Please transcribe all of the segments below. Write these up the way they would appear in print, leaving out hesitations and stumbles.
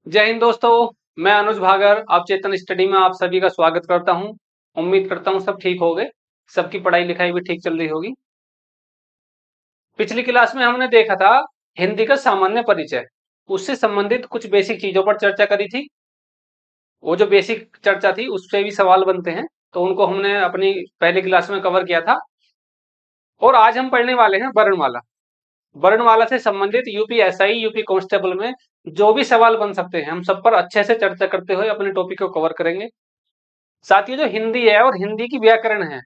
जय हिंद दोस्तों। मैं अनुज भागर आप चेतन स्टडी में आप सभी का स्वागत करता हूं। उम्मीद करता हूं सब ठीक होगे, सबकी पढ़ाई लिखाई भी ठीक चल रही होगी। पिछली क्लास में हमने देखा था हिंदी का सामान्य परिचय, उससे संबंधित कुछ बेसिक चीजों पर चर्चा करी थी। वो जो बेसिक चर्चा थी उससे भी सवाल बनते हैं, तो उनको हमने अपनी पहली क्लास में कवर किया था। और आज हम पढ़ने वाले हैं वर्णमाला। वर्णमाला से संबंधित यूपीएसआई यूपी कांस्टेबल में जो भी सवाल बन सकते हैं, हम सब पर अच्छे से चर्चा करते हुए अपने टॉपिक को कवर करेंगे। साथ ही जो हिंदी है और हिंदी की व्याकरण है,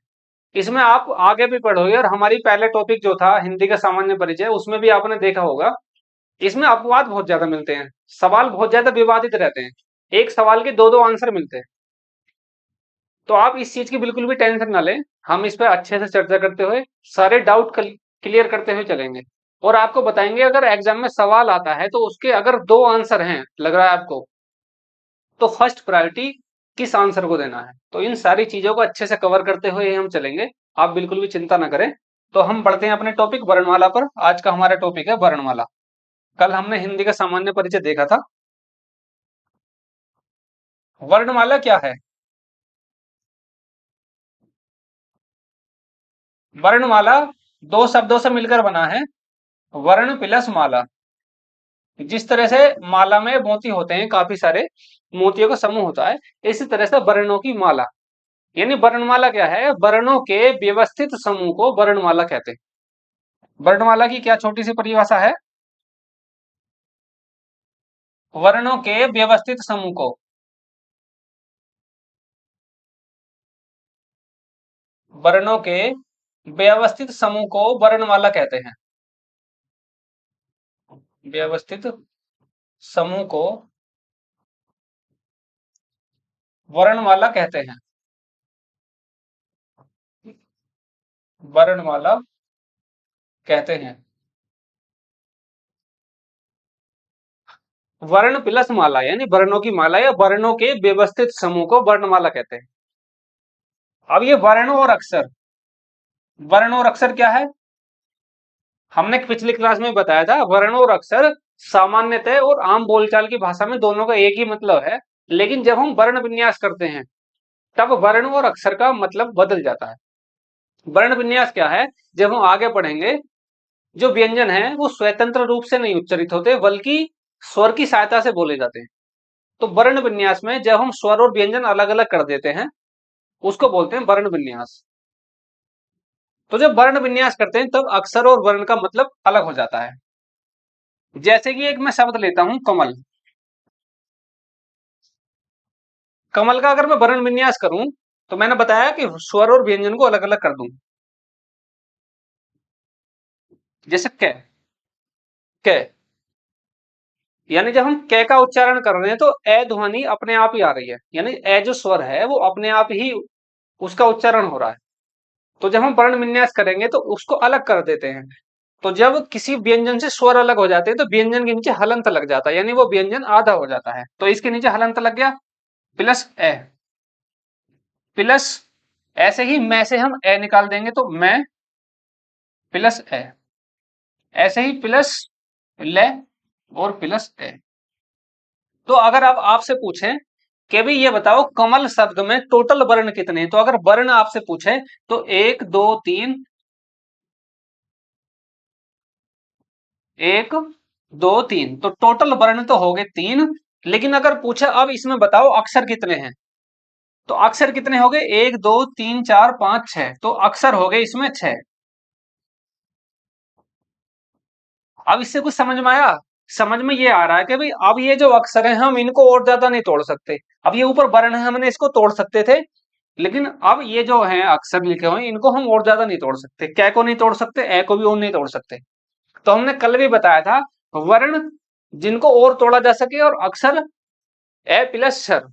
इसमें आप आगे भी पढ़ोगे। और हमारी पहले टॉपिक जो था हिंदी का सामान्य परिचय, उसमें भी आपने देखा होगा, इसमें अपवाद बहुत ज्यादा मिलते हैं, सवाल बहुत ज्यादा विवादित रहते हैं, एक सवाल के दो दो आंसर मिलते हैं। तो आप इस चीज की बिल्कुल भी टेंशन ना लें, हम इस पर अच्छे से चर्चा करते हुए सारे डाउट क्लियर करते हुए चलेंगे। और आपको बताएंगे अगर एग्जाम में सवाल आता है तो उसके अगर दो आंसर हैं, लग रहा है आपको, तो फर्स्ट प्रायोरिटी किस आंसर को देना है। तो इन सारी चीजों को अच्छे से कवर करते हुए हम चलेंगे, आप बिल्कुल भी चिंता ना करें। तो हम बढ़ते हैं अपने टॉपिक वर्णमाला पर। आज का हमारा टॉपिक है वर्णमाला। कल हमने हिंदी का सामान्य परिचय देखा था। वर्णमाला क्या है? वर्णमाला दो शब्दों से मिलकर बना है, वर्ण प्लस माला। जिस तरह से माला में मोती होते हैं, काफी सारे मोतियों का समूह होता है, इसी तरह से वर्णों की माला, यानी वर्णमाला क्या है? वर्णों के व्यवस्थित समूह को वर्णमाला कहते हैं। वर्णमाला की क्या छोटी सी परिभाषा है? वर्णों के व्यवस्थित समूह को, वर्णों के व्यवस्थित समूह को वर्णमाला कहते हैं। व्यवस्थित समूह को वर्णमाला कहते हैं। वर्णमाला कहते हैं। वर्ण प्लस माला यानी वर्णों की माला या वर्णों के व्यवस्थित समूह को वर्णमाला कहते हैं। अब ये वर्ण और अक्षर, वर्ण और अक्षर क्या है? हमने पिछली क्लास में बताया था, वर्ण और अक्षर सामान्यतः और आम बोलचाल की भाषा में दोनों का एक ही मतलब है, लेकिन जब हम वर्ण विन्यास करते हैं तब वर्ण और अक्षर का मतलब बदल जाता है। वर्ण विन्यास क्या है? जब हम आगे पढ़ेंगे, जो व्यंजन है वो स्वतंत्र रूप से नहीं उच्चारित होते, बल्कि स्वर की सहायता से बोले जाते हैं। तो वर्ण विन्यास में जब हम स्वर और व्यंजन अलग अलग कर देते हैं, उसको बोलते हैं वर्ण विन्यास। तो जब वर्ण विन्यास करते हैं तब अक्षर और वर्ण का मतलब अलग हो जाता है। जैसे कि एक मैं शब्द लेता हूं, कमल। कमल का अगर मैं वर्ण विन्यास करूं, तो मैंने बताया कि स्वर और व्यंजन को अलग अलग कर दूं। जैसे क, क, यानी जब हम क का उच्चारण कर रहे हैं तो ए ध्वनि अपने आप ही आ रही है, यानी ए जो स्वर है वो अपने आप ही उसका उच्चारण हो रहा है। तो जब हम वर्ण विन्यास करेंगे तो उसको अलग कर देते हैं। तो जब किसी व्यंजन से स्वर अलग हो जाते हैं तो व्यंजन के नीचे हलंत लग जाता है, यानी वो व्यंजन आधा हो जाता है। तो इसके नीचे हलंत लग गया, प्लस ए, प्लस, ऐसे ही मैं से हम ए निकाल देंगे तो मैं प्लस ए, ऐसे ही प्लस ले और प्लस ए। तो अगर अब आपसे पूछें कि भाई ये बताओ कमल शब्द में टोटल वर्ण कितने हैं, तो अगर वर्ण आपसे पूछे तो एक दो तीन, एक दो तीन, तो टोटल वर्ण तो हो गए तीन। लेकिन अगर पूछे अब इसमें बताओ अक्षर कितने हैं, तो अक्षर कितने हो गए? एक दो तीन चार पांच छह, तो अक्षर हो गए इसमें छह। अब इससे कुछ समझ में आया? समझ में ये आ रहा है कि भाई अब ये जो अक्षर है हम इनको और ज्यादा नहीं तोड़ सकते। अब ये ऊपर वर्ण है, हमने इसको तोड़ सकते थे, लेकिन अब ये जो है अक्षर लिखे हुए इनको हम और ज्यादा नहीं तोड़ सकते। कै को नहीं तोड़ सकते, ए को भी और नहीं तोड़ सकते। तो हमने कल भी बताया था, वर्ण जिनको और तोड़ा जा सके, और अक्षर ए प्लस क्षर,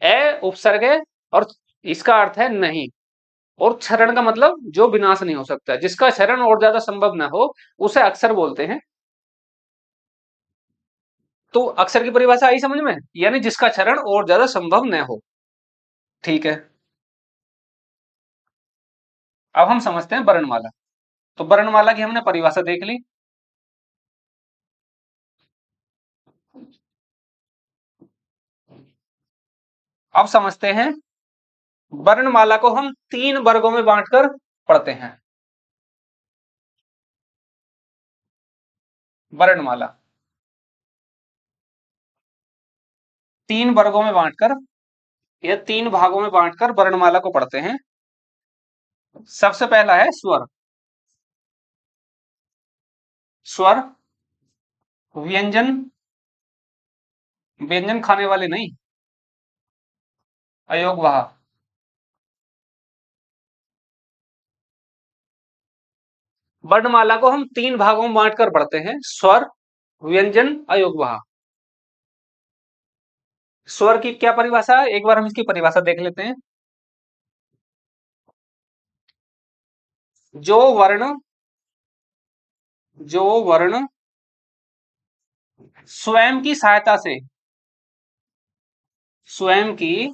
ए उपसर्ग है और इसका अर्थ है नहीं, और क्षरण का मतलब जो विनाश नहीं हो सकता, जिसका क्षरण और ज्यादा संभव ना हो, उसे अक्षर बोलते हैं। तो अक्षर की परिभाषा आई समझ में, यानी जिसका क्षरण और ज्यादा संभव न हो। ठीक है, अब हम समझते हैं वर्णमाला। तो वर्णमाला की हमने परिभाषा देख ली। अब समझते हैं, वर्णमाला को हम 3 वर्गों में बांटकर पढ़ते हैं। वर्णमाला 3 वर्गों में बांटकर या 3 भागों में बांटकर वर्णमाला को पढ़ते हैं। सबसे पहला है स्वर। स्वर व्यंजन, व्यंजन खाने वाले नहीं, अयोगवाह। वर्णमाला को हम 3 भागों में बांटकर पढ़ते हैं, स्वर, व्यंजन, अयोगवाह। स्वर की क्या परिभाषा है, एक बार हम इसकी परिभाषा देख लेते हैं। जो वर्ण, जो वर्ण स्वयं की सहायता से, स्वयं की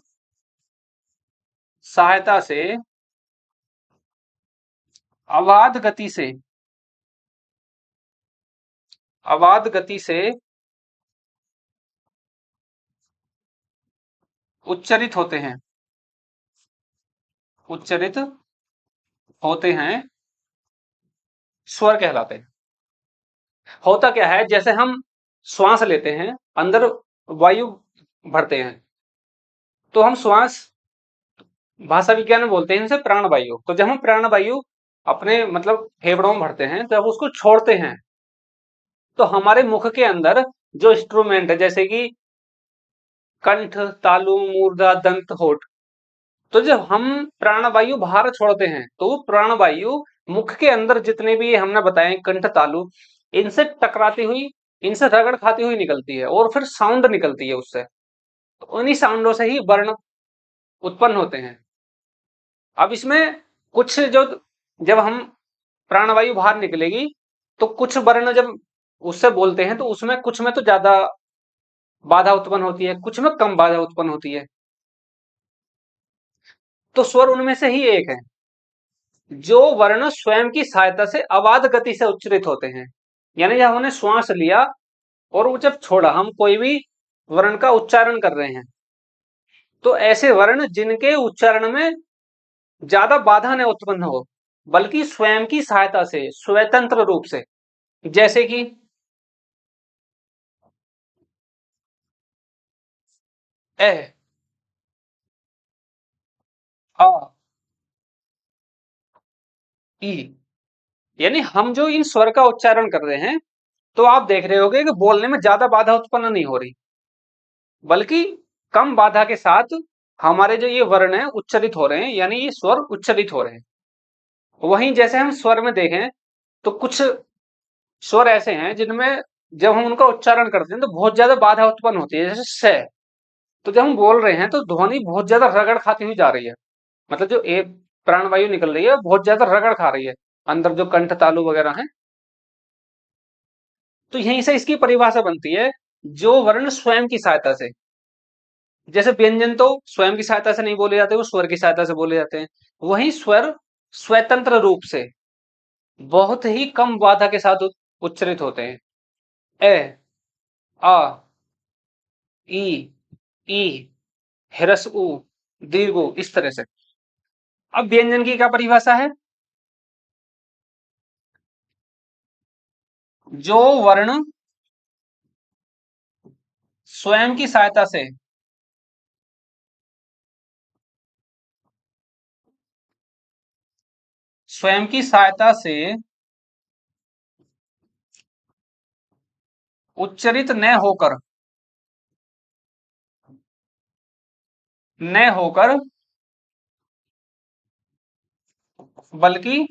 सहायता से अबाध गति से, अबाध गति से उच्चरित होते हैं, उच्चरित होते हैं, स्वर कहलाते हैं। होता क्या है, जैसे हम श्वास लेते हैं, अंदर वायु भरते हैं, तो हम श्वास भाषा विज्ञान में बोलते हैं इनसे प्राणवायु। तो जब हम प्राणवायु अपने मतलब फेफड़ों में भरते हैं, जब उसको छोड़ते हैं, तो हमारे मुख के अंदर जो इंस्ट्रूमेंट है, जैसे कि कंठ, तालु, मूर्धा, दंत, होठ, तो जब हम प्राणवायु बाहर छोड़ते हैं, तो वो प्राणवायु मुख के अंदर जितने भी हमने बताए कंठ, तालु, इनसे टकराती हुई, इनसे रगड़ खाती हुई निकलती है और फिर साउंड निकलती है उससे। तो उन्हीं साउंडों से ही वर्ण उत्पन्न होते हैं। अब इसमें कुछ जो, जब हम प्राणवायु बाहर निकलेगी, तो कुछ वर्ण जब उससे बोलते हैं, तो उसमें कुछ में तो ज्यादा बाधा उत्पन्न होती है, कुछ में कम बाधा उत्पन्न होती है। तो स्वर उनमें से ही एक है, जो वर्ण स्वयं की सहायता से अबाध गति से उच्चरित होते हैं। यानी जब हमने श्वास लिया और वो जब छोड़ा, हम कोई भी वर्ण का उच्चारण कर रहे हैं, तो ऐसे वर्ण जिनके उच्चारण में ज्यादा बाधा न उत्पन्न हो, बल्कि स्वयं की सहायता से स्वतंत्र रूप से, जैसे कि ए, आ, ई, यानी हम जो इन स्वर का उच्चारण कर रहे हैं, तो आप देख रहे होगे कि बोलने में ज्यादा बाधा उत्पन्न नहीं हो रही, बल्कि कम बाधा के साथ हमारे जो ये वर्ण है उच्चरित हो रहे हैं, यानी ये स्वर उच्चरित हो रहे हैं। वहीं जैसे हम स्वर में देखें, तो कुछ स्वर ऐसे हैं जिनमें जब हम उनका उच्चारण करते हैं, तो बहुत ज्यादा बाधा उत्पन्न होती है, जैसे स। तो जब हम बोल रहे हैं, तो ध्वनि बहुत ज्यादा रगड़ खाती हुई जा रही है, मतलब जो एक प्राणवायु निकल रही है बहुत ज्यादा रगड़ खा रही है अंदर, जो कंठ, तालु वगैरह है। तो यहीं से इसकी परिभाषा बनती है, जो वर्ण स्वयं की सहायता से, जैसे व्यंजन तो स्वयं की सहायता से नहीं बोले जाते, वो स्वर की सहायता से बोले जाते हैं। वहीं स्वर स्वतंत्र रूप से बहुत ही कम बाधा के साथ उच्चरित होते हैं। ए, आ, ई, ई, ह्रस्व उ, दीर्घ उ, इस तरह से। अब व्यंजन की क्या परिभाषा है, जो वर्ण स्वयं की सहायता से, स्वयं की सहायता से उच्चरित न होकर बल्कि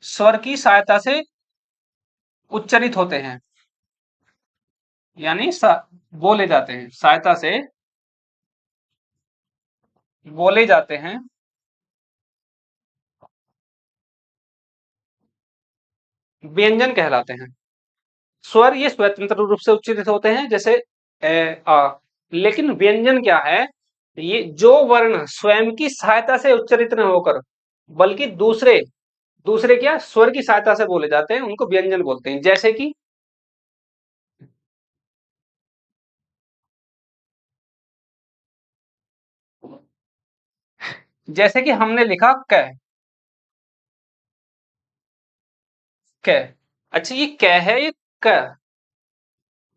स्वर की सहायता से उच्चरित होते हैं, यानी बोले जाते हैं, सहायता से बोले जाते हैं, व्यंजन कहलाते हैं। स्वर ये स्वतंत्र रूप से उच्चरित होते हैं, जैसे ए, आ। लेकिन व्यंजन क्या है, ये जो वर्ण स्वयं की सहायता से उच्चरित न होकर बल्कि दूसरे दूसरे क्या स्वर की सहायता से बोले जाते हैं, उनको व्यंजन बोलते हैं। जैसे कि जैसे कि हमने लिखा क। क। अच्छा, ये क है, ये क।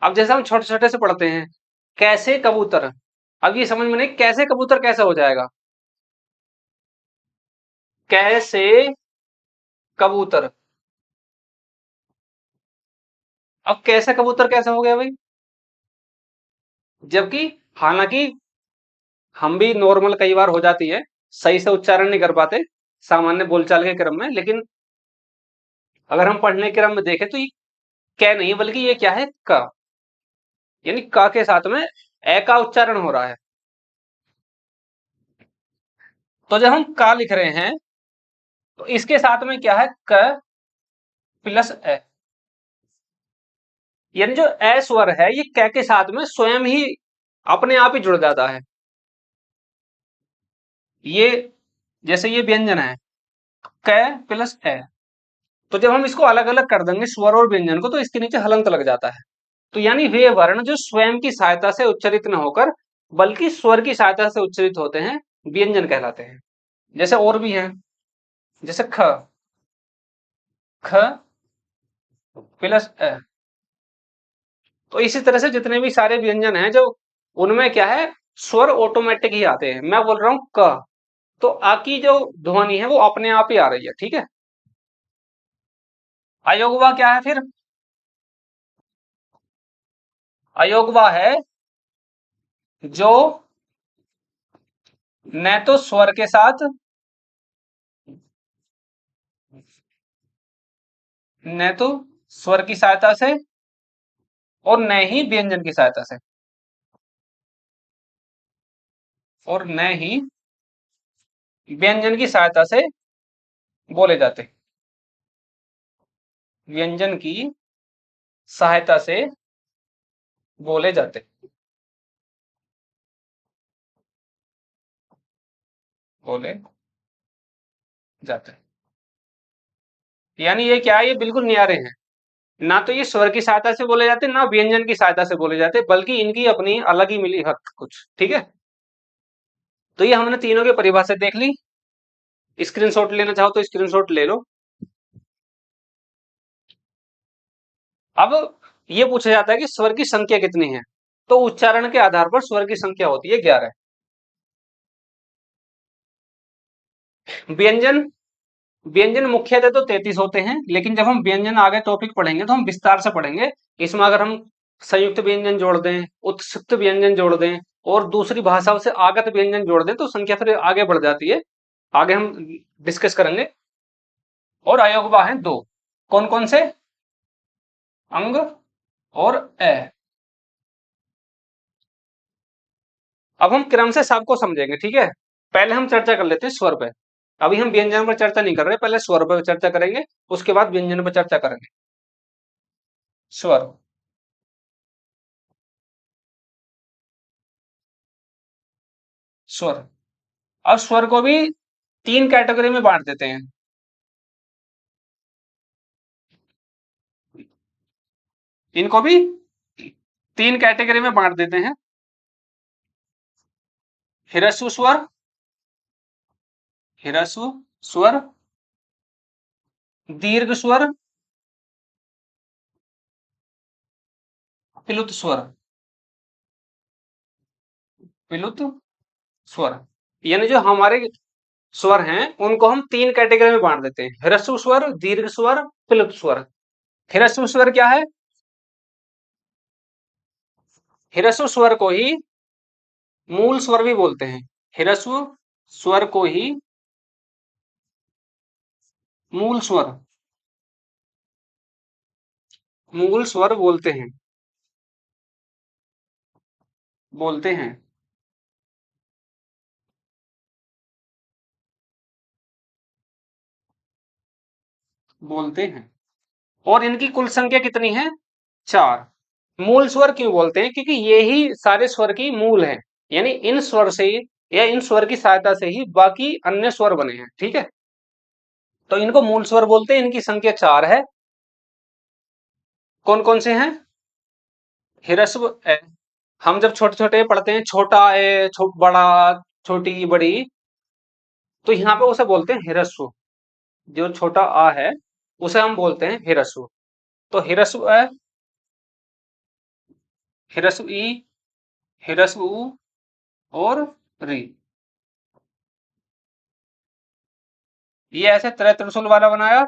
अब जैसे हम छोटे छोटे से पढ़ते हैं, कैसे कबूतर। अब ये समझ में नहीं, कैसे कबूतर कैसे हो जाएगा। कैसे कबूतर। अब कैसे कबूतर कैसे हो गया भाई। जबकि हालांकि हम भी नॉर्मल कई बार हो जाती है, सही से उच्चारण नहीं कर पाते सामान्य बोलचाल के क्रम में, लेकिन अगर हम पढ़ने के क्रम में देखें तो ये कै नहीं है, बल्कि ये क्या है, का। यानी का के साथ में ए का उच्चारण हो रहा है। तो जब हम का लिख रहे हैं तो इसके साथ में क्या है, क प्लस ए। यानी जो ए स्वर है ये कै के साथ में स्वयं ही अपने आप ही जुड़ जाता है। ये जैसे ये व्यंजन है, कै प्लस ए। तो जब हम इसको अलग अलग कर देंगे स्वर और व्यंजन को, तो इसके नीचे हलंत लग जाता है। तो यानी वे वर्ण जो स्वयं की सहायता से उच्चरित न होकर बल्कि स्वर की सहायता से उच्चरित होते हैं, व्यंजन कहलाते हैं। जैसे और भी हैं, जैसे ख। ख प्लस ए। तो इसी तरह से जितने भी सारे व्यंजन हैं, जो उनमें क्या है, स्वर ऑटोमेटिक ही आते हैं। मैं बोल रहा हूं क, तो आ की जो ध्वनि है वो अपने आप ही आ रही है, ठीक है। अयोगवा क्या है फिर। अयोगवा है जो न तो स्वर के साथ, न तो स्वर की सहायता से और न ही व्यंजन की सहायता से, और न ही व्यंजन की सहायता से बोले जाते। व्यंजन की सहायता से बोले जाते, बोले जाते। यानी ये क्या है, ये बिल्कुल न्यारे हैं। ना तो ये स्वर की सहायता से बोले जाते, ना व्यंजन की सहायता से बोले जाते, बल्कि इनकी अपनी अलग ही मिली हक कुछ, ठीक है। तो ये हमने तीनों की परिभाषा देख ली। स्क्रीनशॉट लेना चाहो तो स्क्रीनशॉट ले लो। अब ये पूछा जाता है कि स्वर की संख्या कितनी है। तो उच्चारण के आधार पर स्वर की संख्या होती है 11। व्यंजन, व्यंजन मुख्यतः तो 33 होते हैं, लेकिन जब हम व्यंजन आगे टॉपिक पढ़ेंगे तो हम विस्तार से पढ़ेंगे। इसमें अगर हम संयुक्त व्यंजन जोड़ दें, उत्सुक्त व्यंजन जोड़ दें और दूसरी भाषाओं से आगत व्यंजन जोड़ दें तो संख्या फिर आगे बढ़ जाती है। आगे हम डिस्कस करेंगे। और अयोगवा है दो, कौन कौन से, अंग और ए। अब हम क्रम से सबको समझेंगे, ठीक है। पहले हम चर्चा कर लेते हैं स्वर पे। अभी हम व्यंजन पर चर्चा नहीं कर रहे, पहले स्वर पर चर्चा करेंगे, उसके बाद व्यंजन पर चर्चा करेंगे। स्वर। स्वर। अब स्वर को भी तीन कैटेगरी में बांट देते हैं। इनको भी तीन कैटेगरी में बांट देते हैं। ह्रस्व स्वर, ह्रस्व स्वर, दीर्घ स्वर, प्लुत स्वर, प्लुत स्वर। यानी जो हमारे स्वर हैं उनको हम तीन कैटेगरी में बांट देते हैं, ह्रस्व स्वर, दीर्घ स्वर, प्लुत स्वर। ह्रस्व स्वर क्या है, ह्रस्व स्वर को ही मूल स्वर भी बोलते हैं। ह्रस्व स्वर को ही मूल स्वर, मूल स्वर बोलते हैं, बोलते हैं, बोलते हैं। और इनकी कुल संख्या कितनी है, चार। मूल स्वर क्यों बोलते हैं, क्योंकि ये ही सारे स्वर की मूल है। यानी इन स्वर से ही या इन स्वर की सहायता से ही बाकी अन्य स्वर बने हैं, ठीक है। तो इनको मूल स्वर बोलते हैं, इनकी संख्या चार है। कौन कौन से हैं, ह्रस्व ए। हम जब छोटे छोटे पढ़ते हैं, छोटा ए, बड़ा, छोटी, बड़ी, तो यहाँ पे उसे बोलते हैं हिरस्व। जो छोटा आ है उसे हम बोलते हैं हिरस्व। तो हिरस्व अ, हिरस्व ई, हिरस्व उ और री। ये ऐसे तरह त्रिशूल वाला बनाया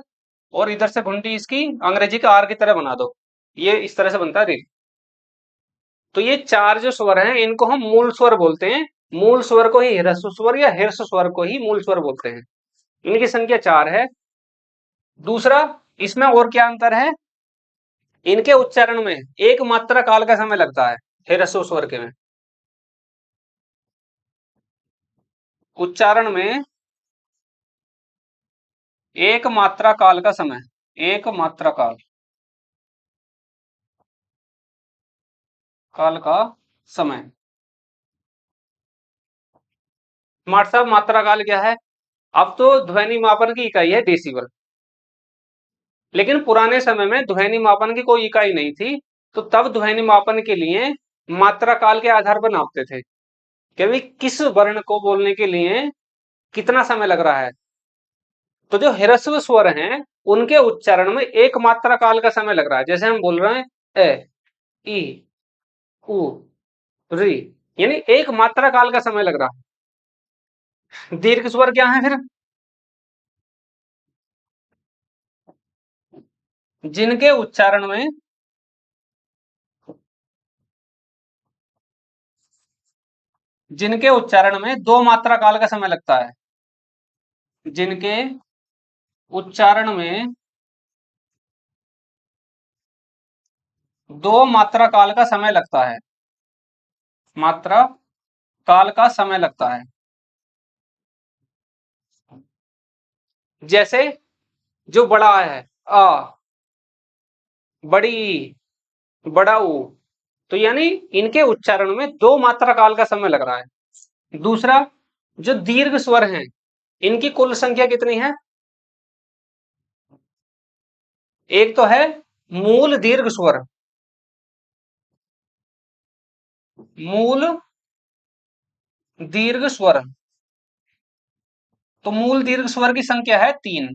और इधर से घुंडी इसकी अंग्रेजी के आर की तरह बना दो। ये इस तरह से बनता है री। तो ये चार जो स्वर हैं इनको हम मूल स्वर बोलते हैं। मूल स्वर को ही ह्रस्व स्वर या हीर्ष स्वर को ही मूल स्वर बोलते हैं। इनकी संख्या चार है। दूसरा, इसमें और क्या अंतर है? इनके उच्चारण में एक मात्रा काल का समय लगता है। ह्रस्व स्वर के में उच्चारण में एक मात्रा काल का समय, एक मात्रा काल काल का समय। स्मार्ट साहब, मात्रा काल क्या है? अब तो ध्वनि मापन की इकाई है डेसिबल। लेकिन पुराने समय में ध्वनि मापन की कोई इकाई नहीं थी। तो तब ध्वनि मापन के लिए मात्रा काल के आधार पर नापते थे कि भाई किस वर्ण को बोलने के लिए कितना समय लग रहा है। तो जो ह्रस्व स्वर हैं उनके उच्चारण में एक मात्रा काल का समय लग रहा है। जैसे हम बोल रहे हैं ए, ई, उ, री, यानी एक मात्रा काल का समय लग रहा है। दीर्घ स्वर क्या है फिर? जिनके उच्चारण में जिनके उच्चारण में दो मात्रा काल का समय लगता है। जिनके उच्चारण में दो मात्रा काल का समय लगता है। मात्रा काल का समय लगता है। जैसे जो बड़ा है आ, बड़ी ई, बड़ा ऊ। तो यानी इनके उच्चारण में दो मात्रा काल का समय लग रहा है। दूसरा, जो दीर्घ स्वर हैं इनकी कुल संख्या कितनी है? एक तो है मूल दीर्घ स्वर। मूल दीर्घ स्वर। तो मूल दीर्घ स्वर की संख्या है तीन।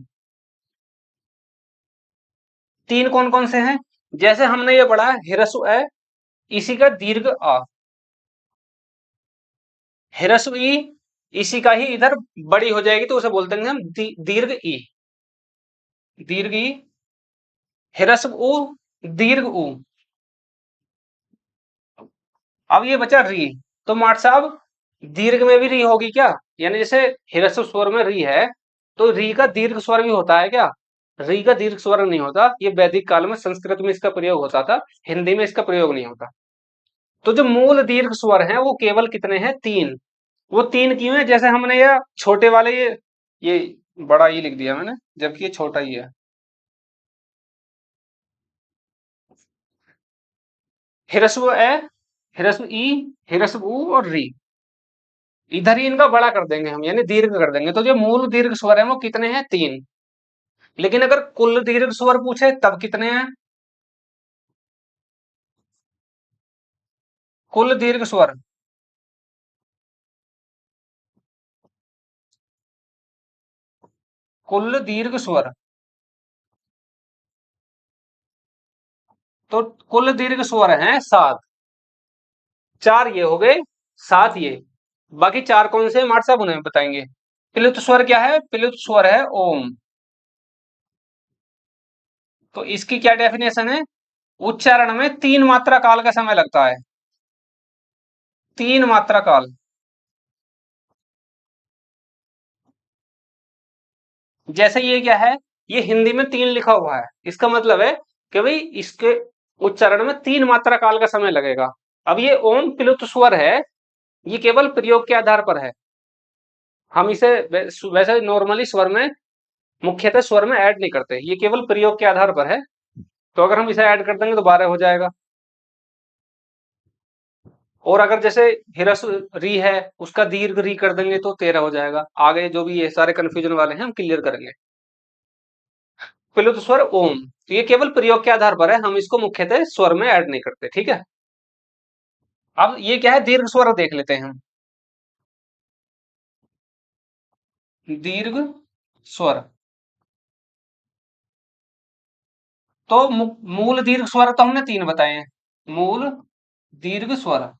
तीन कौन कौन से हैं? जैसे हमने ये पढ़ा हिरस्व ए, इसी का दीर्घ आ। हिरस्व ई, इसी का ही इधर बड़ी हो जाएगी तो उसे बोलते हैं हम दीर्घ ई। दीर्घ ई। हिरस्व उ, दीर्घ उ। अब ये बचा री। तो माट साहब, दीर्घ में भी री होगी क्या? यानी जैसे हिरस्व स्वर में री है तो री का दीर्घ स्वर भी होता है क्या? री का दीर्घ स्वर नहीं होता। ये वैदिक काल में संस्कृत में इसका प्रयोग होता था, हिंदी में इसका प्रयोग नहीं होता। तो जो मूल दीर्घ स्वर हैं वो केवल कितने हैं? तीन। वो तीन क्यों है? जैसे हमने ये छोटे वाले ये बड़ा ई लिख दिया मैंने, जबकि ये छोटा ही है। हिरस्व ए, हिरस्व ई, हिरस्व ऊ और री। इधर ही इनका बड़ा कर देंगे हम, यानी दीर्घ कर देंगे। तो जो मूल दीर्घ स्वर है वो कितने हैं? तीन। लेकिन अगर कुल दीर्घ स्वर पूछे तब कितने हैं? कुल दीर्घ स्वर। कुल दीर्घ स्वर। तो कुल दीर्घ स्वर हैं सात। चार ये हो गए, सात ये। बाकी चार कौन से मार्ट साहब उन्हें बताएंगे। प्लुत स्वर क्या है? प्लुत स्वर है ओम। तो इसकी क्या डेफिनेशन है? उच्चारण में तीन मात्रा काल का समय लगता है। तीन मात्रा काल। जैसे ये क्या है? ये हिंदी में तीन लिखा हुआ है, इसका मतलब है कि भाई इसके उच्चारण में तीन मात्रा काल का समय लगेगा। अब ये ओम प्लुत स्वर है, ये केवल प्रयोग के आधार पर है। हम इसे वैसे नॉर्मली स्वर में, मुख्यतः स्वर में ऐड नहीं करते, ये केवल प्रयोग के आधार पर है। तो अगर हम इसे ऐड कर देंगे तो 12 हो जाएगा। और अगर जैसे हिरस्व री है उसका दीर्घ री कर देंगे तो 13 हो जाएगा। आगे जो भी ये सारे कंफ्यूजन वाले हैं हम क्लियर करेंगे। प्लुत स्वर ओम, तो ये केवल प्रयोग के आधार पर है, हम इसको मुख्यतः स्वर में ऐड नहीं करते। ठीक है। अब ये क्या है? दीर्घ स्वर देख लेते हैं हम। दीर्घ स्वर। तो मूल दीर्घ स्वर तो हमने 3 बताए हैं। मूल दीर्घ स्वर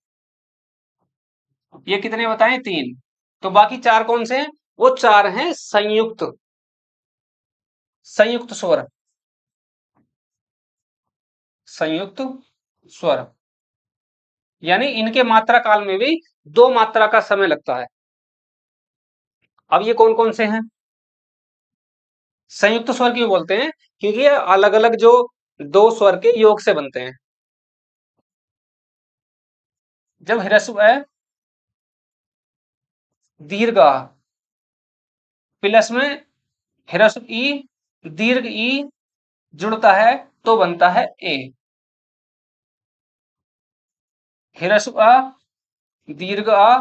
ये कितने बताए? 3। तो बाकी 4 कौन से हैं? वो 4 हैं संयुक्त, संयुक्त स्वर, संयुक्त स्वर। यानी इनके मात्रा काल में भी 2 मात्रा का समय लगता है। अब ये कौन कौन से हैं? संयुक्त स्वर क्यों बोलते हैं? क्योंकि ये अलग अलग जो 2 स्वर के योग से बनते हैं। जब ह्रस्व दीर्घ आ प्लस में ह्रस्व ई दीर्घ ई जुड़ता है तो बनता है ए। ह्रस्व आ दीर्घ आ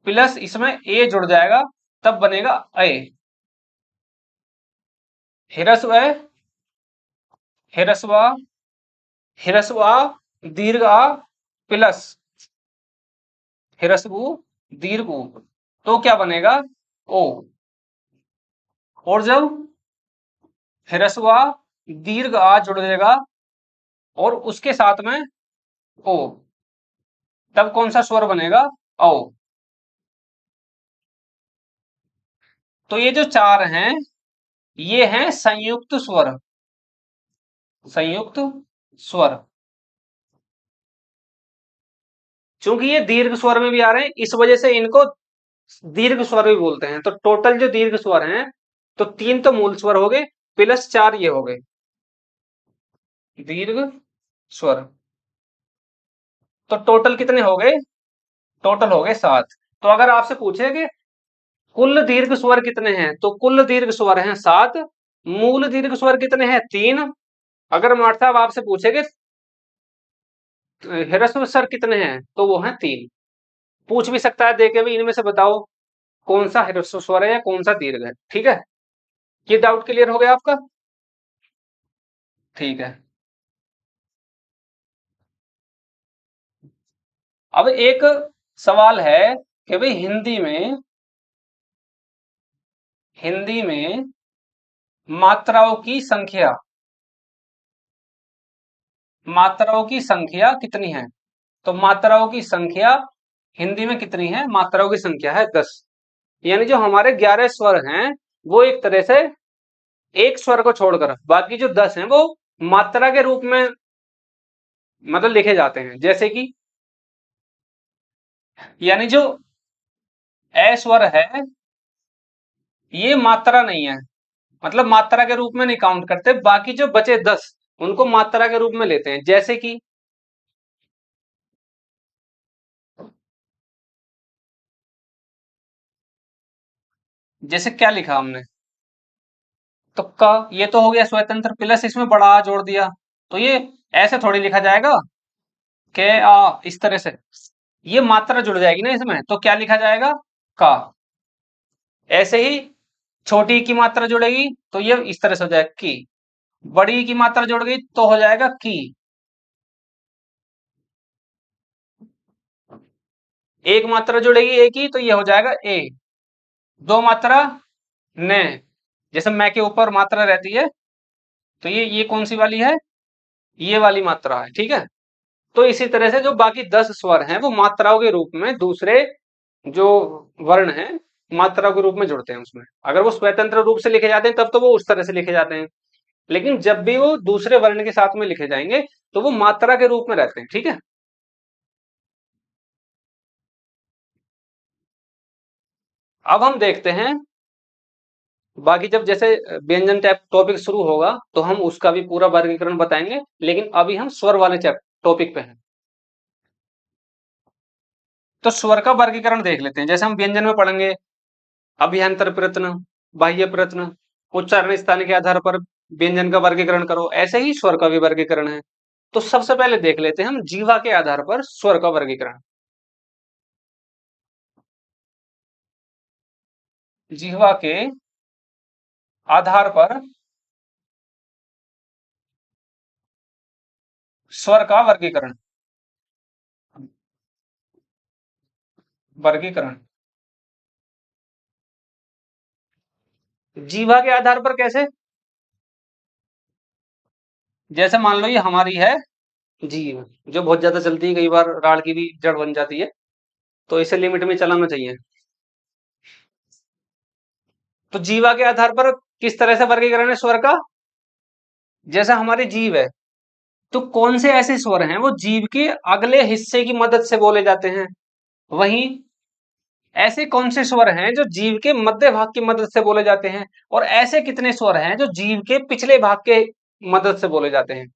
प्लस इसमें ए जुड़ जाएगा तब बनेगा ए। ह्रस्व ह्रस्व आ ह्रस्व आ दीर्घ आ प्लस ह्रस्व उ दीर्घ उ तो क्या बनेगा? ओ। और जब ह्रस्व आ दीर्घ आ जुड़ जाएगा और उसके साथ में ओ, तब कौन सा स्वर बनेगा? औ। तो ये जो 4 हैं ये हैं संयुक्त स्वर, संयुक्त स्वर। चूंकि ये दीर्घ स्वर में भी आ रहे हैं इस वजह से इनको दीर्घ स्वर भी बोलते हैं। तो टोटल जो दीर्घ स्वर हैं तो 3 तो मूल स्वर हो गए प्लस 4 ये हो गए दीर्घ स्वर। तो टोटल कितने हो गए? टोटल हो गए 7। तो अगर आपसे पूछे कि कुल दीर्घ स्वर कितने हैं तो कुल दीर्घ स्वर हैं 7। मूल दीर्घ स्वर कितने हैं? 3। अगर मार्ट साहब आपसे पूछेगे ह्रस्व स्वर कितने हैं तो वो हैं 3। पूछ भी सकता है देके भी इनमें से बताओ कौन सा ह्रस्व स्वर है या कौन सा दीर्घ है। ठीक है, ये डाउट क्लियर हो गया आपका? ठीक है। अब एक सवाल है कि भाई हिंदी में मात्राओं की संख्या, मात्राओं की संख्या कितनी है? तो मात्राओं की संख्या हिंदी में कितनी है? मात्राओं की संख्या है 10। यानी जो हमारे 11 स्वर हैं वो एक तरह से एक स्वर को छोड़कर बाकी जो 10 हैं वो मात्रा के रूप में मतलब लिखे जाते हैं। जैसे कि यानी जो ए स्वर है ये मात्रा नहीं है, मतलब मात्रा के रूप में नहीं काउंट करते। बाकी जो बचे 10 उनको मात्रा के रूप में लेते हैं। जैसे कि जैसे क्या लिखा हमने? तो क ये तो हो गया स्वतंत्र प्लस इसमें बड़ा आ जोड़ दिया। तो ये ऐसे थोड़ी लिखा जाएगा के आ इस तरह से, ये मात्रा जुड़ जाएगी ना इसमें तो क्या लिखा जाएगा? का। ऐसे ही छोटी की मात्रा जुड़ेगी तो ये इस तरह से हो जाएगा की। बड़ी की मात्रा जुड़ गई तो हो जाएगा की। एक मात्रा जुड़ेगी ए की तो ये हो जाएगा ए। दो मात्रा ने, जैसे मैं के ऊपर मात्रा रहती है तो ये कौन सी वाली है? ये वाली मात्रा है। ठीक है, तो इसी तरह से जो बाकी 10 स्वर हैं वो मात्राओं के रूप में दूसरे जो वर्ण हैं मात्रा के रूप में जुड़ते हैं उसमें। अगर वो स्वतंत्र रूप से लिखे जाते हैं तब तो वो उस तरह से लिखे जाते हैं, लेकिन जब भी वो दूसरे वर्ण के साथ में लिखे जाएंगे तो वो मात्रा के रूप में रहते हैं। ठीक है, अब हम देखते हैं बाकी जब जैसे व्यंजन टाइप टॉपिक शुरू होगा तो हम उसका भी पूरा वर्गीकरण बताएंगे, लेकिन अभी हम स्वर वाले टॉपिक पे हैं। तो स्वर का वर्गीकरण देख लेते हैं। जैसे हम व्यंजन में पढ़ेंगे अभियांतर प्रयत्न, बाह्य प्रयत्न, उच्चारण स्थान के आधार पर व्यंजन का वर्गीकरण करो, ऐसे ही स्वर का भी वर्गीकरण है। तो सबसे पहले देख लेते हैं हम जीवा के आधार पर स्वर का वर्गीकरण। जीवा के आधार पर स्वर का वर्गीकरण। वर्गीकरण जीवा के आधार पर कैसे? जैसे मान लो ये हमारी है जीव, जो बहुत ज्यादा चलती है, कई बार राड़ की भी जड़ बन जाती है, तो इसे लिमिट में चलाना चाहिए। तो जीवा के आधार पर किस तरह से वर्गीकरण है स्वर का? जैसा हमारी जीव है, तो कौन से ऐसे स्वर हैं वो जीव के अगले हिस्से की मदद से बोले जाते हैं? वहीं ऐसे कौन से स्वर हैं जो जीव के मध्य भाग की मदद से बोले जाते हैं? और ऐसे कितने स्वर हैं जो जीव के पिछले भाग के मदद से बोले जाते हैं?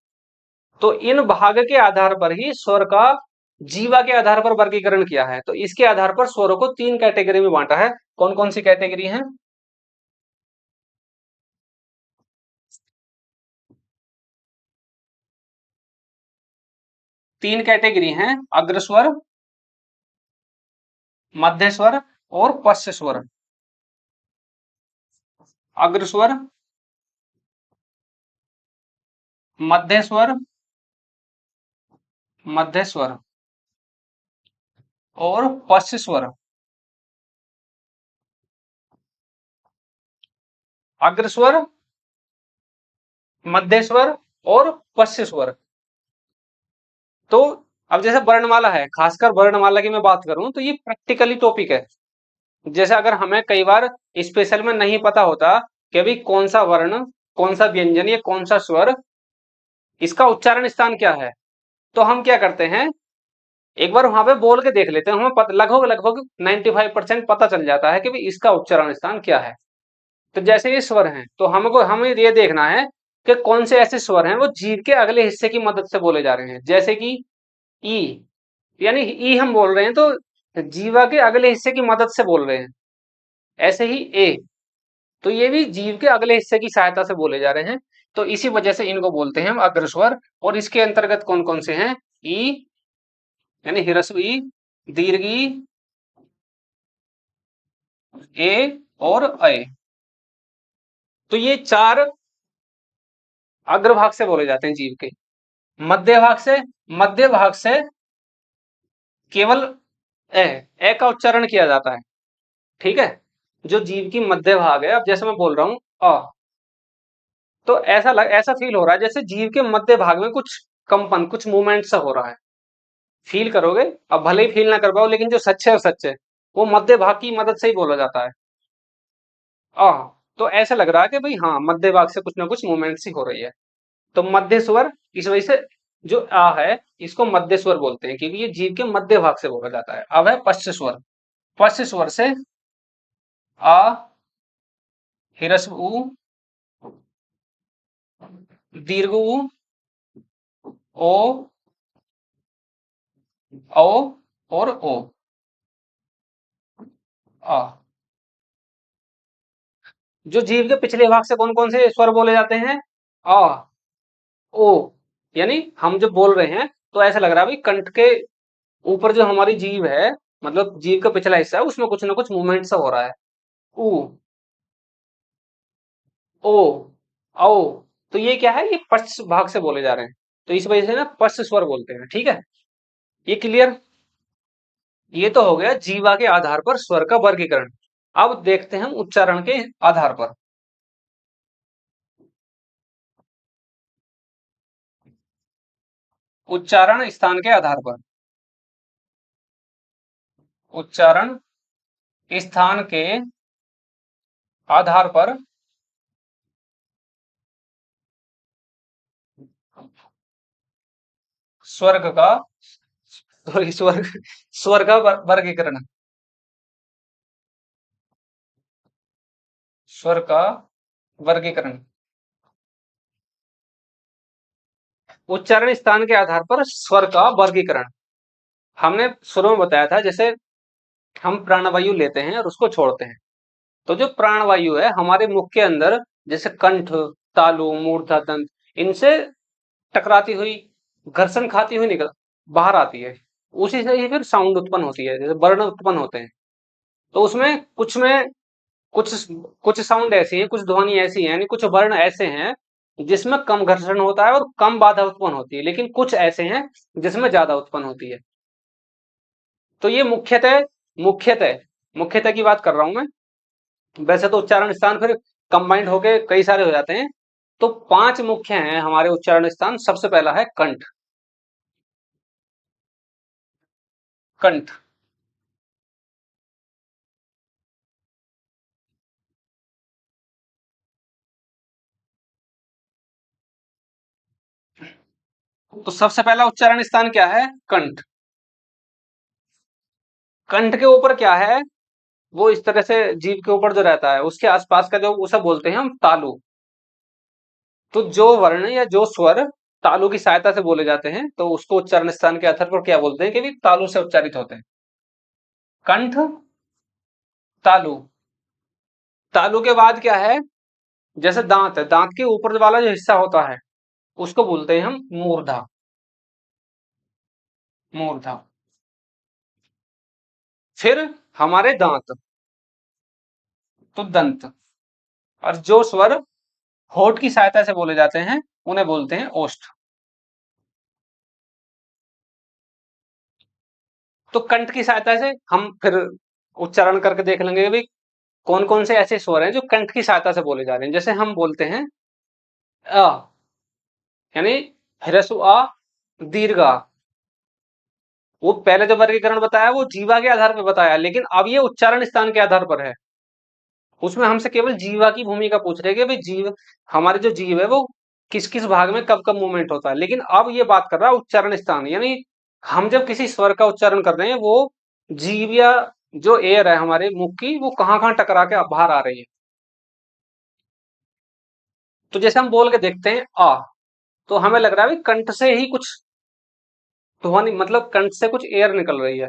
तो इन भाग के आधार पर ही स्वर का जीवा के आधार पर वर्गीकरण किया है। तो इसके आधार पर स्वरों को 3 कैटेगरी में बांटा है। कौन कौन सी कैटेगरी है? 3 कैटेगरी हैं, अग्रस्वर, मध्य स्वर और पश्च स्वर। अग्रस्वर, मध्य स्वर, मध्य स्वर और पश्च स्वर। अग्रस्वर, मध्य स्वर और पश्च स्वर। तो अब जैसे वर्णमाला है, खासकर वर्णमाला की मैं बात करूं तो ये प्रैक्टिकली टॉपिक है। जैसे अगर हमें कई बार स्पेशल में नहीं पता होता कि भाई कौन सा वर्ण, कौन सा व्यंजन या कौन सा स्वर, इसका उच्चारण स्थान क्या है, तो हम क्या करते हैं, एक बार वहां पे बोल के देख लेते हैं, हमें लगभग लगभग 95% पता चल जाता है कि भाई इसका उच्चारण स्थान क्या है। तो जैसे ये स्वर हैं, तो हमको हमें ये देखना है कि कौन से ऐसे स्वर हैं वो जीव के अगले हिस्से की मदद से बोले जा रहे हैं। जैसे कि ई, यानी ई हम बोल रहे हैं तो जीवा के अगले हिस्से की मदद से बोल रहे हैं। ऐसे ही ए, तो ये भी जीव के अगले हिस्से की सहायता से बोले जा रहे हैं। तो इसी वजह से इनको बोलते हैं हम अग्रस्वर। और इसके अंतर्गत कौन कौन से हैं? ई यानी ह्रस्व ई, दीर्घ ई, ए और अ। तो ये 4 अग्रभाग से बोले जाते हैं जीव के। मध्य भाग से, मध्य भाग से केवल ए का उच्चारण किया जाता है। ठीक है, जो जीव की मध्य भाग है, अब जैसे मैं बोल रहा हूं अ, तो ऐसा फील हो रहा है जैसे जीव के मध्य भाग में कुछ कंपन, कुछ मूवमेंट सा हो रहा है। फील करोगे, अब भले ही फील ना कर पाओ, लेकिन जो सच है वो सच है, वो मध्य भाग की मदद से ही बोला जाता है अ। तो ऐसा लग रहा है कि भाई हाँ, मध्य भाग से कुछ ना कुछ मूवमेंट सी हो रही है। तो मध्य स्वर, इस वजह से जो आ है इसको मध्य स्वर बोलते हैं, क्योंकि ये जीव के मध्य भाग से बोला जाता है। अब है पश्च स्वर। पश्च स्वर से आ, ह्रस्व उ, दीर्घ उ, ओ, औ और ओ, आ। जो जीव के पिछले भाग से कौन कौन से स्वर बोले जाते हैं? आ, ओ, यानी हम जब बोल रहे हैं तो ऐसा लग रहा है भाई कंठ के ऊपर जो हमारी जीव है, मतलब जीव का पिछला हिस्सा है, उसमें कुछ ना कुछ मूवमेंट सा हो रहा है। ऊ, ओ, औ। तो ये क्या है, ये पश्च भाग से बोले जा रहे हैं, तो इस वजह से ना पश्च स्वर बोलते हैं। ठीक है, ये क्लियर? ये तो हो गया जीवा के आधार पर स्वर का वर्गीकरण। अब देखते हैं हम उच्चारण के आधार पर। उच्चारण स्थान के आधार पर, उच्चारण स्थान के आधार पर स्वर्ग का, सॉरी स्वर्ग, स्वर का वर्गीकरण, स्वर का वर्गीकरण। उच्चारण स्थान के आधार पर स्वर का वर्गीकरण हमने शुरू में बताया था। जैसे हम प्राणवायु लेते हैं और उसको छोड़ते हैं, तो जो प्राणवायु है हमारे मुख के अंदर, जैसे कंठ, तालु, मूर्धा, दंत, इनसे टकराती हुई, घर्षण खाती हुई निकल बाहर आती है। उसी से ही फिर साउंड उत्पन्न होती है, जैसे वर्ण उत्पन्न होते हैं। तो उसमें कुछ कुछ साउंड ऐसी है, कुछ ध्वनि ऐसी है, यानी कुछ वर्ण ऐसे हैं जिसमें कम घर्षण होता है और कम बाधा उत्पन्न होती है, लेकिन कुछ ऐसे हैं जिसमें ज्यादा उत्पन्न होती है। तो ये मुख्यतः मुख्यतः मुख्यतः की बात कर रहा हूं मैं। वैसे तो उच्चारण स्थान फिर कंबाइंड होके कई सारे हो जाते हैं। तो 5 मुख्य हैं हमारे उच्चारण स्थान। सबसे पहला है कंठ। कंठ। तो सबसे पहला उच्चारण स्थान क्या है? कंठ। कंठ के ऊपर क्या है? वो इस तरह से जीभ के ऊपर जो रहता है उसके आसपास का जो, उसे बोलते हैं हम तालु। तो जो वर्ण या जो स्वर तालु की सहायता से बोले जाते हैं तो उसको उच्चारण स्थान के आधार पर क्या बोलते हैं कि भी तालु से उच्चारित होते हैं। कंठ, तालु। तालु के बाद क्या है? जैसे दांत है, दांत के ऊपर वाला जो हिस्सा होता है उसको बोलते हैं हम मूर्धा। मूर्धा। फिर हमारे दांत, तो दंत। और जो स्वर होठ की सहायता से बोले जाते हैं उन्हें बोलते हैं ओष्ठ। तो कंठ की सहायता से हम फिर उच्चारण करके देख लेंगे कि भाई कौन कौन से ऐसे स्वर हैं जो कंठ की सहायता से बोले जा रहे हैं। जैसे हम बोलते हैं अ, यानी ह्रस्व अ, दीर्घ आ। वो पहले जो वर्गीकरण बताया वो जीवा के आधार पर बताया, लेकिन अब ये उच्चारण स्थान के आधार पर है। उसमें हमसे केवल जीवा की भूमिका पूछ रहे हैं कि भाई जीव, हमारे जो जीव है वो किस किस भाग में कब कब मूवमेंट होता है। लेकिन अब ये बात कर रहा है उच्चारण स्थान, यानी हम जब किसी स्वर का उच्चारण कर रहे हैं वो जीव या जो एयर है हमारे मुख की वो कहाँ कहाँ टकरा के बाहर आ रही है। तो जैसे हम बोल के देखते हैं आ, तो हमें लग रहा है भाई कंठ से ही कुछ ध्वनि, मतलब कंठ से कुछ एयर निकल रही है,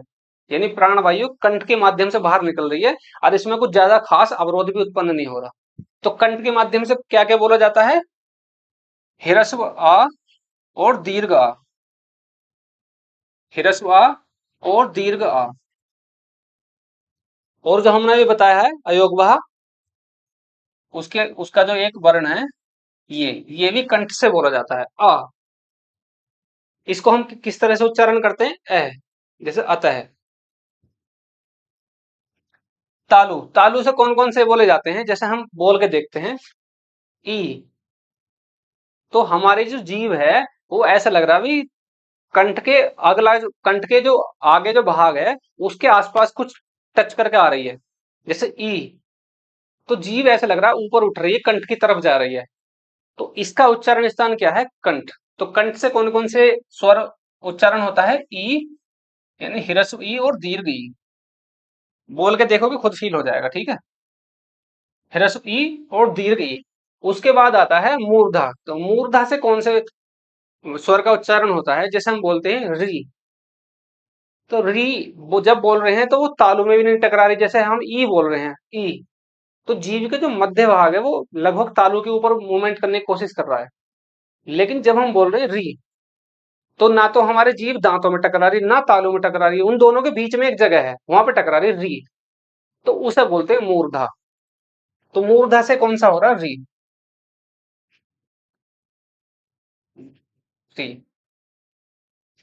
यानी प्राणवायु कंठ के माध्यम से बाहर निकल रही है और इसमें कुछ ज्यादा खास अवरोध भी उत्पन्न नहीं हो रहा। तो कंठ के माध्यम से क्या क्या बोला जाता है? ह्रस्व आ और दीर्घ आ। ह्रस्व आ और दीर्घ आ। और जो हमने भी बताया है अयोगवाह, उसके उसका जो एक वर्ण है ये भी कंठ से बोला जाता है आ। इसको हम किस तरह से उच्चारण करते हैं? जैसे अतः। तालु, तालु से कौन कौन से बोले जाते हैं? जैसे हम बोल के देखते हैं ई। तो हमारी जो जीव है वो ऐसा लग रहा है भी कंठ के अगला कंठ के जो आगे जो भाग है उसके आसपास कुछ टच करके आ रही है, जैसे ई। तो जीव ऐसा लग रहा है ऊपर उठ रही है, कंठ की तरफ जा रही है। तो इसका उच्चारण स्थान क्या है? कंठ। तो कंठ से कौन कौन से स्वर उच्चारण होता है? ई, यानी ह्रस्व ई और दीर्घ ई। बोल के देखो कि खुद फील हो जाएगा, ठीक है। ह्रस्व ई और दीर्घ ई। उसके बाद आता है मूर्धा। तो मूर्धा से कौन से स्वर का उच्चारण होता है? जैसे हम बोलते हैं री। तो री वो जब बोल रहे हैं तो वो तालु में भी नहीं टकरा रही, जैसे हम ई बोल रहे हैं ई। तो जीव के जो मध्य भाग है वो लगभग तालु के ऊपर मूवमेंट करने की कोशिश कर रहा है। लेकिन जब हम बोल रहे हैं री, तो ना तो हमारे जीव दांतों में टकरा रही ना तालु में टकरा रही, उन दोनों के बीच में एक जगह है वहां पे टकरा रही री। तो उसे बोलते हैं मूर्धा। तो मूर्धा से कौन सा हो रहा है? री। री।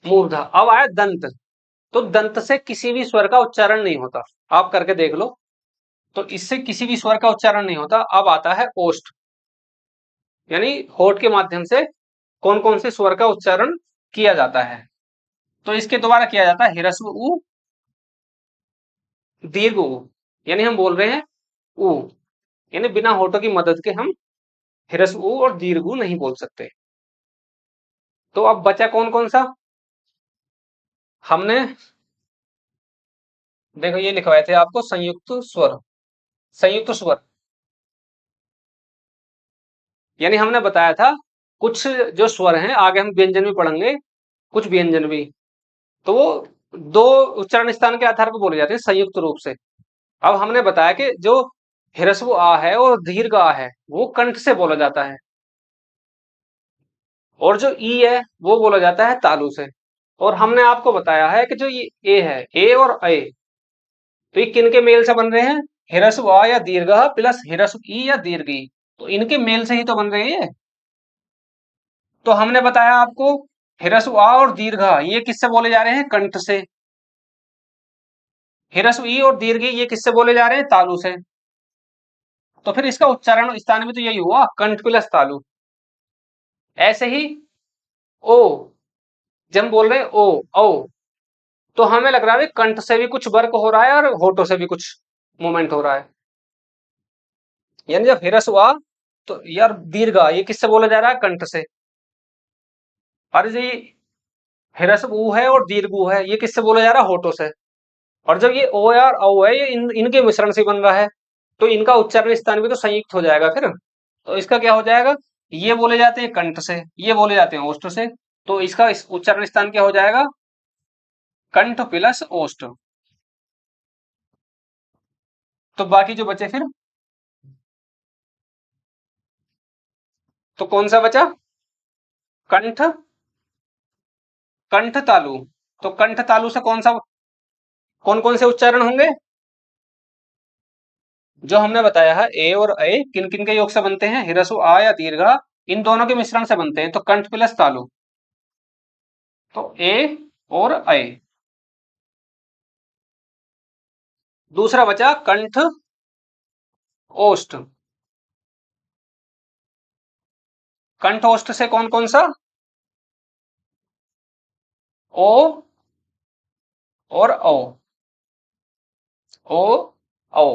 मूर्धा। अब आया दंत। तो दंत से किसी भी स्वर का उच्चारण नहीं होता, आप करके देख लो। तो इससे किसी भी स्वर का उच्चारण नहीं होता। अब आता है ओष्ठ, यानी होठ के माध्यम से कौन कौन से स्वर का उच्चारण किया जाता है। तो इसके द्वारा किया जाता है ह्रस्व उ, दीर्घ उ। यानी हम बोल रहे हैं उ, यानी बिना होठों की मदद के हम ह्रस्व उ और दीर्घ उ नहीं बोल सकते। तो अब बचा कौन कौन सा? हमने देखो ये लिखवाए थे आपको संयुक्त स्वर। संयुक्त स्वर यानी हमने बताया था कुछ जो स्वर हैं, आगे हम व्यंजन भी पढ़ेंगे, कुछ व्यंजन भी, तो वो दो उच्चारण स्थान के आधार पर बोले जाते हैं संयुक्त रूप से। अब हमने बताया कि जो ह्रस्व आ है और दीर्घ आ है वो कंठ से बोला जाता है, और जो ई है वो बोला जाता है तालु से। और हमने आपको बताया है कि जो ये ए है, ए और ए, तो ये किन के मेल से बन रहे हैं? ह्रस्व आ या दीर्घ प्लस ह्रस्व ई या दीर्घ ई। तो इनके मेल से ही तो बन रहे हैं ये। तो हमने बताया आपको ह्रस्व आ और दीर्घ आ ये किससे बोले जा रहे हैं? कंठ से। ह्रस्व ई और दीर्घ ई ये किससे बोले जा रहे हैं? तालु से। तो फिर इसका उच्चारण स्थान भी तो यही हुआ, कंठ प्लस तालु। ऐसे ही ओ, जब हम बोल रहे हैं ओ, तो हमें लग रहा है कंठ से भी कुछ वर्क हो रहा है और होठों से भी कुछ मूवमेंट हो रहा है। यानी जब हिरस हुआ तो यार दीर्घा ये किससे बोला जा रहा है? कंठ से। और ये हिरस ऊ है और दीर्घ ऊ है, ये किससे बोला जा रहा है? होठों से। और जब ये ओ यार औ है, ये इनके मिश्रण से बन रहा है, तो इनका उच्चारण स्थान भी तो संयुक्त हो जाएगा फिर। तो इसका क्या हो जाएगा? ये बोले जाते हैं कंठ से, ये बोले जाते हैं ओष्ठ से, तो इसका उच्चारण स्थान क्या हो जाएगा? कंठ प्लस ओष्ठ। तो बाकी जो बचे फिर, तो कौन सा बचा? कंठ, कंठ तालु। तो कंठ तालु से कौन कौन से उच्चारण होंगे? जो हमने बताया है ए और ए किन किन के योग से बनते हैं? हिरसु आ या दीर्घा, इन दोनों के मिश्रण से बनते हैं, तो कंठ प्लस तालु। तो ए और ए। दूसरा बचा कंठ ओष्ठ। कंठ ओष्ठ से कौन कौन सा? ओ और औ, ओ औ,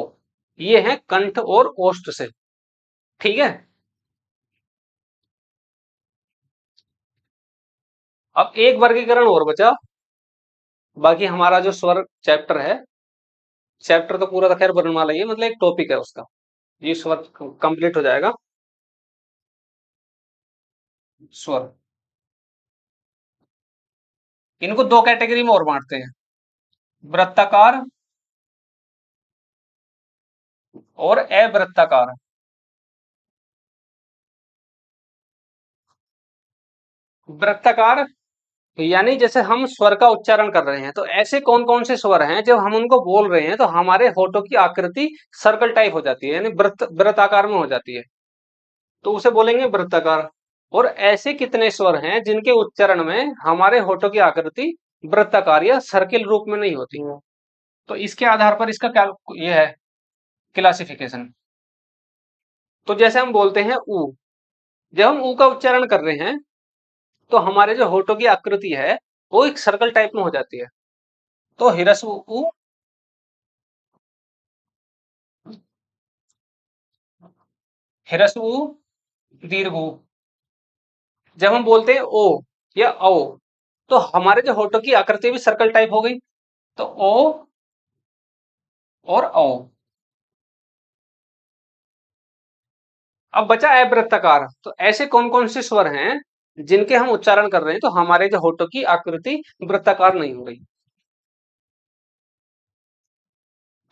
ये है कंठ और ओष्ठ से। ठीक है। अब एक वर्गीकरण और बचा, बाकी हमारा जो स्वर चैप्टर है, चैप्टर तो पूरा तो खैर वर्णमाला ही है, मतलब एक टॉपिक है उसका, ये स्वर कंप्लीट हो जाएगा। स्वर, इनको दो कैटेगरी में और बांटते हैं, वृत्ताकार और अवृत्ताकार। वृत्ताकार यानी जैसे हम स्वर का उच्चारण कर रहे हैं, तो ऐसे कौन कौन से स्वर हैं जब हम उनको बोल रहे हैं तो हमारे होठों की आकृति सर्कल टाइप हो जाती है, यानी वृत्ताकार में हो जाती है, तो उसे बोलेंगे वृत्ताकार। और ऐसे कितने स्वर हैं जिनके उच्चारण में हमारे होठों की आकृति वृत्ताकार या सर्किल रूप में नहीं होती? तो इसके आधार पर इसका क्या ये है क्लासिफिकेशन। तो जैसे हम बोलते हैं ऊ, जब हम ऊ का उच्चारण कर रहे हैं तो हमारे जो होठों की आकृति है वो एक सर्कल टाइप में हो जाती है, तो हिरस्व ऊ, हिरस्व ऊ, दीर्घ ऊ। जब हम बोलते हैं ओ या औ, तो हमारे जो होठों की आकृति भी सर्कल टाइप हो गई, तो ओ और औ। अब बचा अवृत्ताकार, तो ऐसे कौन कौन से स्वर हैं जिनके हम उच्चारण कर रहे हैं तो हमारे जो होठों की आकृति वृत्ताकार नहीं हो रही?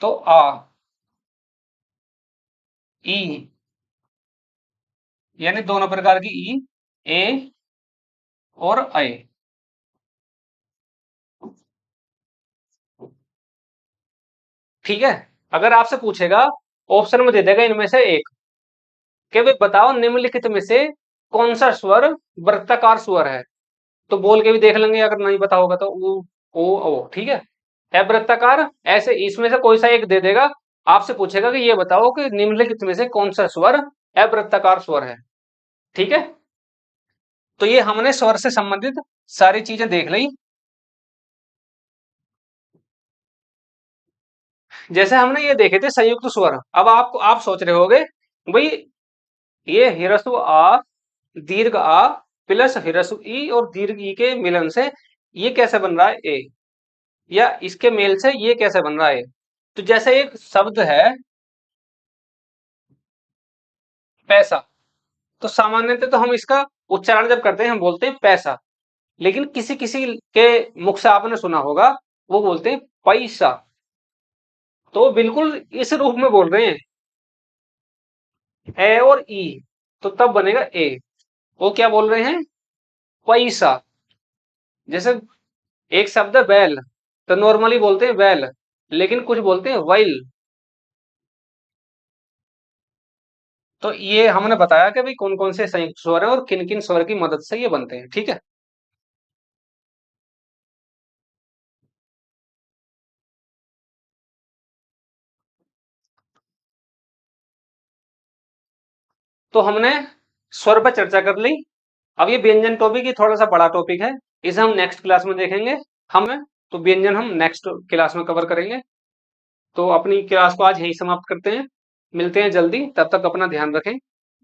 तो आ, ई, यानी दोनों प्रकार की ई, ए और ऐ। ठीक है। अगर आपसे पूछेगा, ऑप्शन में दे देगा इनमें से एक, कि भाई बताओ निम्नलिखित में से कौन सा स्वर वृत्ताकार स्वर है, तो बोल के भी देख लेंगे, अगर नहीं पता होगा तो ऊ, ओ, ठीक है। अवृत्ताकार ऐसे इसमें से कोई सा एक दे देगा, आपसे पूछेगा कि ये बताओ कि निम्नलिखित में से कौन सा स्वर अवृत्ताकार स्वर है। ठीक है। तो ये हमने स्वर से संबंधित सारी चीजें देख ली। जैसे हमने ये देखे थे संयुक्त स्वर, अब आप सोच रहे होगे भाई ये हिरस्व आ, दीर्घ आ प्लस हिरस्व ई और दीर्घ ई के मिलन से ये कैसे बन रहा है ए, या इसके मेल से ये कैसे बन रहा है? तो जैसे एक शब्द है पैसा, तो सामान्यतः तो हम इसका उच्चारण जब करते हैं हम बोलते हैं पैसा, लेकिन किसी किसी के मुख से आपने सुना होगा वो बोलते हैं पैसा, तो बिल्कुल इस रूप में बोल रहे हैं ए और ई, तो तब बनेगा ए। वो क्या बोल रहे हैं? पैसा। जैसे एक शब्द है बैल, तो नॉर्मली बोलते हैं बैल, लेकिन कुछ बोलते हैं वैल। तो ये हमने बताया कि भाई कौन कौन से संयुक्त स्वर हैं और किन किन स्वर की मदद से ये बनते हैं। ठीक है। तो हमने स्वर पर चर्चा कर ली। अब ये व्यंजन टॉपिक ये थोड़ा सा बड़ा टॉपिक है, इसे हम नेक्स्ट क्लास में देखेंगे। हम तो व्यंजन हम नेक्स्ट क्लास में कवर करेंगे। तो अपनी क्लास को आज यहीं समाप्त करते हैं। मिलते हैं जल्दी, तब तक अपना ध्यान रखें,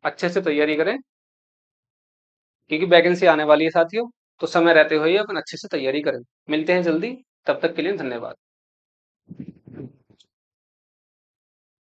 अच्छे से तैयारी करें, क्योंकि वैकेंसी आने वाली है साथियों। तो समय रहते हुए अपन अच्छे से तैयारी करें। मिलते हैं जल्दी, तब तक के लिए धन्यवाद।